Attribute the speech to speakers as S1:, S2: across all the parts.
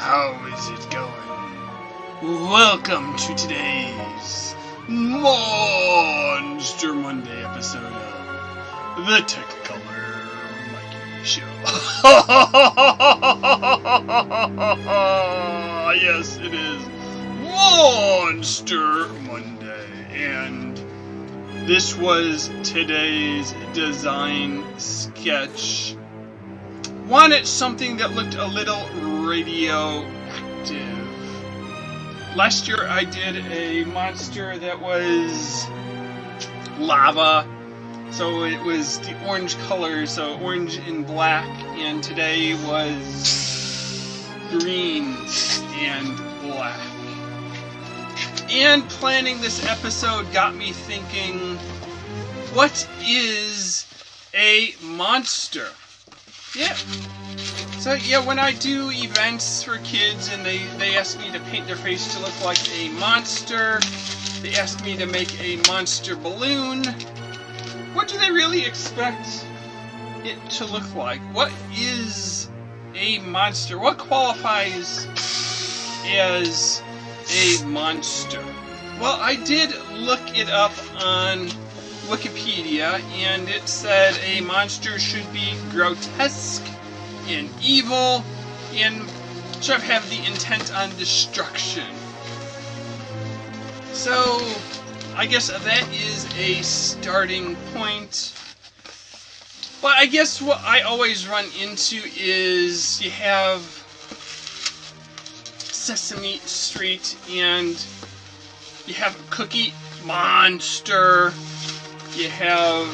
S1: How is it going? Welcome to today's Monster Monday episode of the Technicolor Mike B Show. Yes, it is Monster Monday, and this was today's design sketch. Wanted something that looked a little radioactive. Last year I did a monster that was lava, so it was the orange color, so orange and black, and today was green and black. And planning this episode got me thinking, what is a monster? Yeah. So yeah, when I do events for kids and they ask me to paint their face to look like a monster, they ask me to make a monster balloon, what do they really expect it to look like? What is a monster? What qualifies as a monster? Well, I did look it up on Wikipedia, and it said a monster should be grotesque and evil and sort of have the intent on destruction. So I guess that is a starting point. But I guess what I always run into is you have Sesame Street and you have Cookie Monster. You have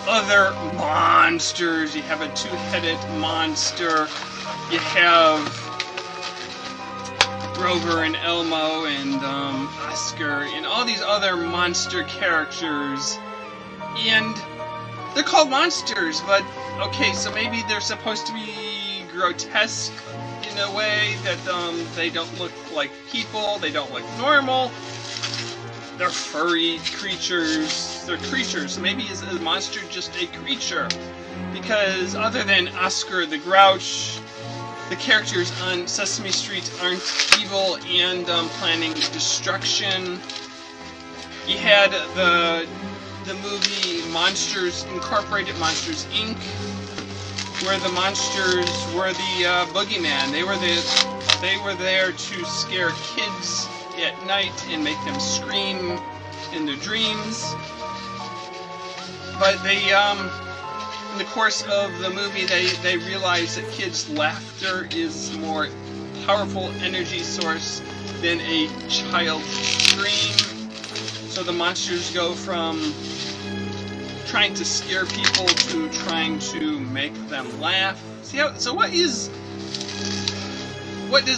S1: other monsters. You have a two-headed monster. You have Grover and Elmo and Oscar and all these other monster characters. And they're called monsters, but okay, so maybe they're supposed to be grotesque in a way that they don't look like people. They don't look normal. They're furry creatures. They're creatures. So maybe is a monster just a creature? Because other than Oscar the Grouch, the characters on Sesame Street aren't evil and planning destruction. You had the movie Monsters Incorporated, Monsters Inc., where the monsters were the boogeyman. They were there to scare kids at night and make them scream in their dreams. But they, in the course of the movie, they realize that kids' laughter is a more powerful energy source than a child's scream. So the monsters go from trying to scare people to trying to make them laugh. So what does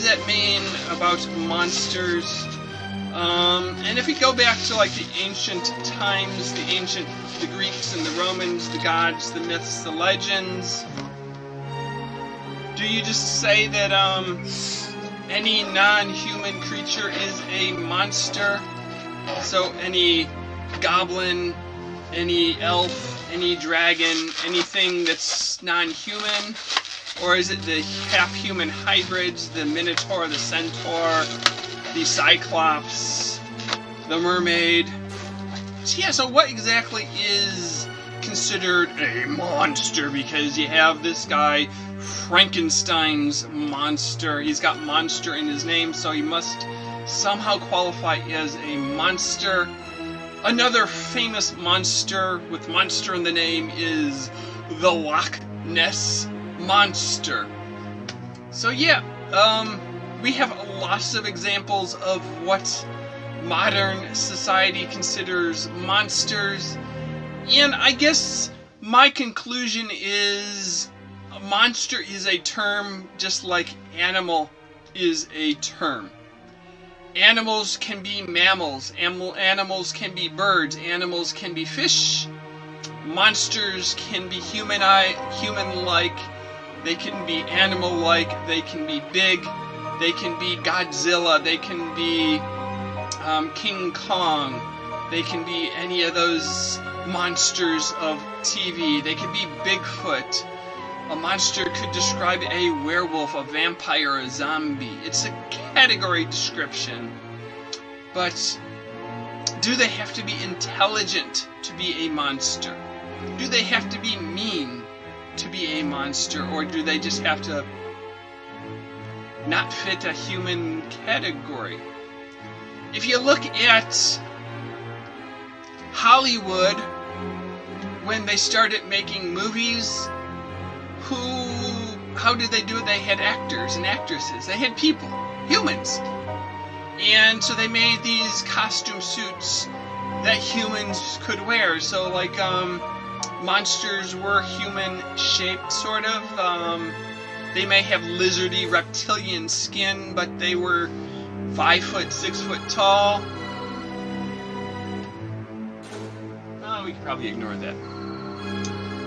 S1: that mean about monsters? And if we go back to like the ancient times, the Greeks and the Romans, the gods, the myths, the legends, do you just say that any non-human creature is a monster? So any goblin, any elf, any dragon, anything that's non-human? Or is it the half-human hybrids, the minotaur, the centaur, the cyclops, the mermaid? So what exactly is considered a monster? Because you have this guy, Frankenstein's monster. He's got monster in his name, so he must somehow qualify as a monster. Another famous monster with monster in the name is the Loch Ness Monster. So yeah, we have lots of examples of what modern society considers monsters, and I guess my conclusion is a monster is a term just like animal is a term. Animals can be mammals, animals can be birds, animals can be fish, monsters can be human-like, they can be animal-like, they can be big, they can be Godzilla, they can be King Kong, they can be any of those monsters of TV, they can be Bigfoot, A monster could describe a werewolf, a vampire, a zombie. It's a category description. But do they have to be intelligent to be a monster? Do they have to be mean to be a monster? Or do they just have to not fit a human category? If you look at Hollywood, when they started making movies, how did they do it? They had actors and actresses. They had people, humans. And so they made these costume suits that humans could wear. So like monsters were human shaped, sort of. They may have lizardy reptilian skin, but they were 5 foot, 6 foot tall. Oh, we could probably ignore that.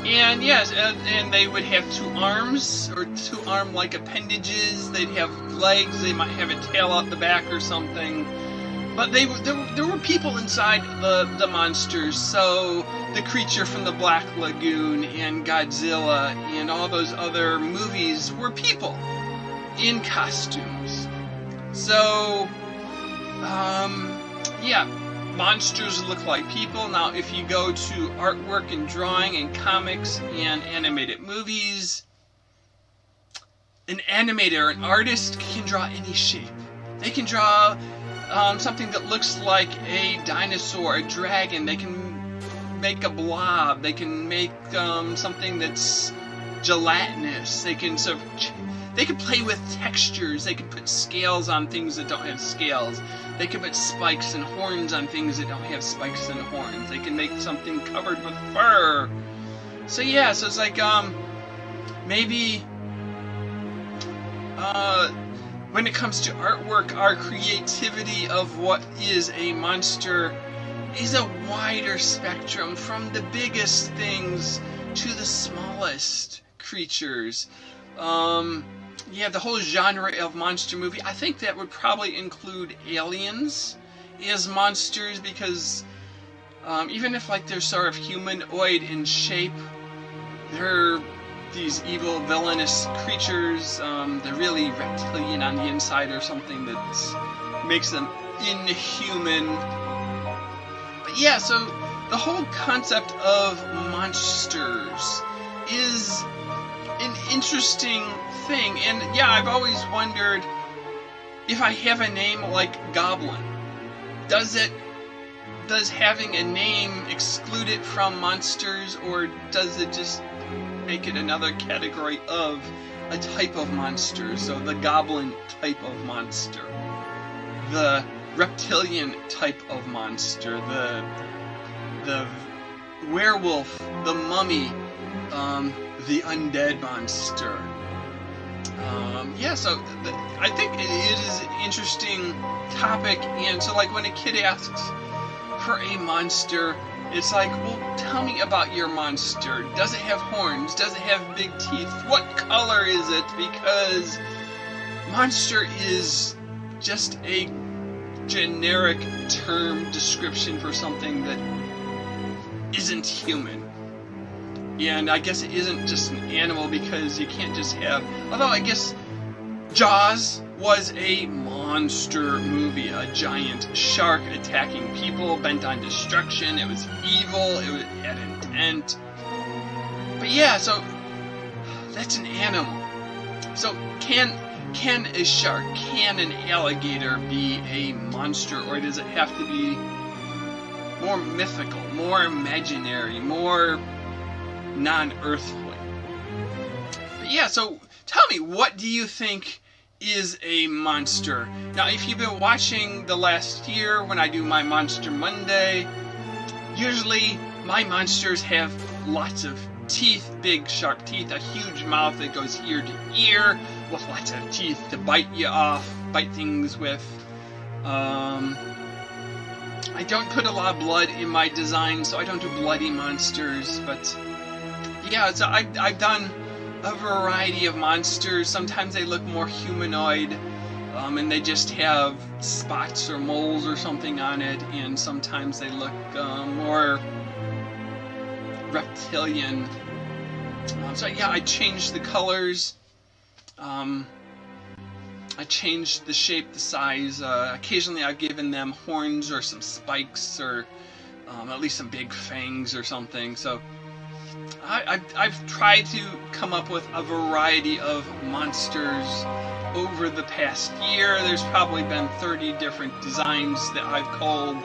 S1: And yes, and they would have 2 arms, or 2 arm-like appendages. They'd have legs. They might have a tail out the back or something. But there were people inside the monsters. So the creature from the Black Lagoon and Godzilla and all those other movies were people in costumes. So, yeah. Monsters look like people. Now, if you go to artwork and drawing and comics and animated movies, an animator, an artist can draw any shape. They can draw something that looks like a dinosaur, a dragon. They can make a blob. They can make something that's gelatinous. They can they can play with textures. They can put scales on things that don't have scales. They can put spikes and horns on things that don't have spikes and horns. They can make something covered with fur. So yeah, so it's like maybe when it comes to artwork, our creativity of what is a monster is a wider spectrum, from the biggest things to the smallest creatures. Yeah, the whole genre of monster movie, I think that would probably include aliens as monsters, because even if like they're sort of humanoid in shape, they're these evil, villainous creatures. They're really reptilian on the inside or something that makes them inhuman. But yeah, so the whole concept of monsters is an interesting thing. And yeah, I've always wondered, if I have a name like Goblin, does having a name exclude it from monsters, or does it just make it another category of a type of monster? So the goblin type of monster, the reptilian type of monster, the werewolf, the mummy, the undead monster. Yeah, so I think it is an interesting topic. And so like when a kid asks for a monster, it's like, well, tell me about your monster. Does it have horns? Does it have big teeth? What color is it? Because monster is just a generic term description for something that isn't human. And I guess it isn't just an animal, because you can't just have... Although I guess Jaws was a monster movie. A giant shark attacking people, bent on destruction. It was evil. It had intent. But yeah, so that's an animal. So can a shark, can an alligator be a monster? Or does it have to be more mythical, more imaginary, more non-earthly? But yeah, so tell me, what do you think is a monster? Now, if you've been watching the last year when I do my Monster Monday, usually my monsters have lots of teeth, big sharp teeth, a huge mouth that goes ear to ear, with lots of teeth to bite you off, bite things with. I don't put a lot of blood in my design, so I don't do bloody monsters, but yeah, so I've done a variety of monsters. Sometimes they look more humanoid, and they just have spots or moles or something on it, and sometimes they look more reptilian. So yeah, I changed the colors. I changed the shape, the size. Occasionally I've given them horns or some spikes or at least some big fangs or something. So I've tried to come up with a variety of monsters over the past year. There's probably been 30 different designs that I've called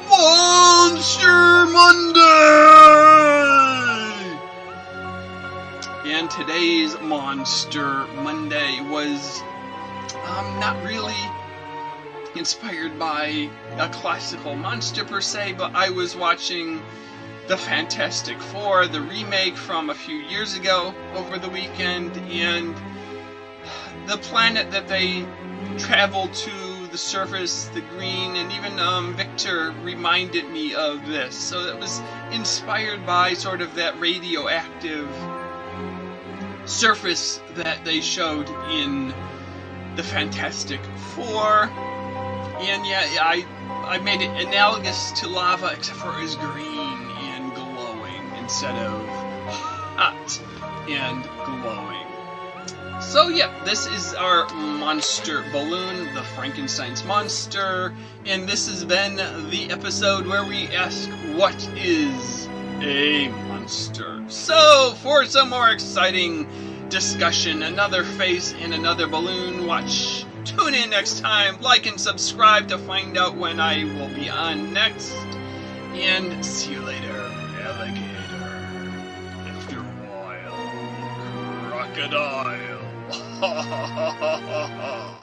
S1: Monster Monday! And today's Monster Monday was not really inspired by a classical monster per se, but I was watching the Fantastic Four, the remake from a few years ago over the weekend, and the planet that they traveled to, the surface, the green, and even Victor reminded me of this. So it was inspired by sort of that radioactive surface that they showed in the Fantastic Four. And yeah, I made it analogous to lava, except for it was green and glowing instead of hot and glowing. So yeah, this is our monster balloon, the Frankenstein's monster, and this has been the episode where we ask, what is a monster? So, for some more exciting discussion, another face and another balloon, tune in next time, like and subscribe to find out when I will be on next, and see you later, alligator. After a while, crocodile. Ha ha ha ha ha ha.